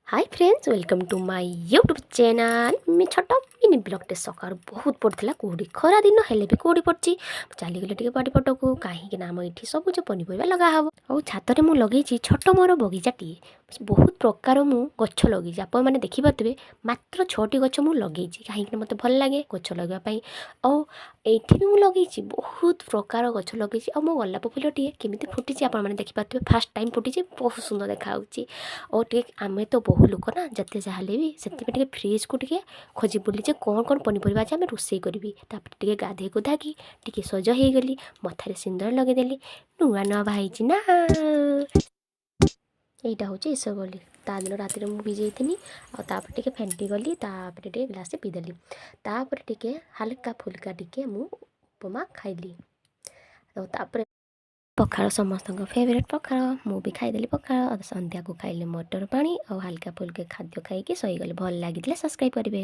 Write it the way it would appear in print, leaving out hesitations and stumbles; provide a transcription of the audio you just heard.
Hi friends welcome to my YouTube channel मी छोट mini ब्लॉगटे सकाळ बहुत पड़ता कौड़ी खरा दिन हेले भी कौड़ी पड़ी चली गले टे बाड़ी पटक कहीं आम ये सबुज पनीपरिया लगा हम और छाତରେ ମୁଁ ଲଗେଇଛି ଛୋଟ ମୋର ବଗିଚାଟିଏ ବହୁତ ପ୍ରକାର ମୁଁ ଗଛ ଲଗେଇଛି ଆପଣମାନେ ଦେଖିପାରୁଥିବେ ମାତ୍ର 6ଟି ଗଛ ମୁଁ ଲଗେଇଛି କାହିଁକି ମୋତେ ଭଲ ଲାଗେ ଗଛ ଲଗାଇବା ପାଇଁ ଆଉ ଏଇଠି ବି ମୁଁ ଲଗେଇଛି ବହୁତ ପ୍ରକାର ଗଛ ଲଗେଇଛି ଆଉ ମୋ ଗୋଲାପ ଫୁଲଟିଏ କେମିତି ଫୁଟିଛି ଆପଣମାନେ ଦେଖିପାରୁଥିବେ ଫାର୍ଷ୍ଟ ଟାଇମ୍ ଫୁଟିଛି ବହୁତ ସୁନ୍ଦର ଦେଖାଯାଉଛି ଆଉ ଟିକେ ଆମେ ତ ବହୁ ଲୋକ ନା ଯେତେ ଯାହା ହେଲେ ବି ସେଥିପାଇଁ ଟିକେ ଫ୍ରିଜ୍କୁ ଟିକେ ଖୋଜି ବୁଲିଛେ କ'ଣ ପନିପରିବା ଅଛି ଆମେ ରୋଷେଇ କରିବି ତାପରେ ଟିକେ ଗାଧେଇ ଗୁଧାକି ଟିକେ ସଜ ହେଇଗଲି ମଥାରେ ସିନ୍ଦୁର ଲଗେଇଦେଲି ନୂଆ ନୂଆ ବାହାହେଇଛି ନା এইটা হচ্ছে ইসবলি ତା ଦିନ ରାତିରେ ମୁଁ ଭିଜେଇଥିଲି ଆଉ ତାପରେ ଟିକେ ଫେଣ୍ଟି ଗଲି ତାପରେ ଟିକେ ଗ୍ଲାସେ ପିଇଦେଲି ତାପରେ ଟିକେ ହାଲକା ଫୁଲକା ଟିକେ ମୁଁ ଉପମା ଖାଇଲି ଆଉ ତାପରେ ପଖାଳ ସମସ୍ତଙ୍କ ଫେଭରେଟ୍ ପଖାଳ ମୁଁ ବି ଖାଇଦେଲି ପଖାଳ ଆଉ ସନ୍ଧ୍ୟାକୁ ଖାଇଲି ମଟର ପାଣି ଆଉ ହାଲକା ଫୁଲକା ଖାଦ୍ୟ ଖାଇକି ଶୋଇଗଲି ଭଲ ଲାଗିଥିଲେ ସବସ୍କ୍ରାଇବ୍ କରିବେ।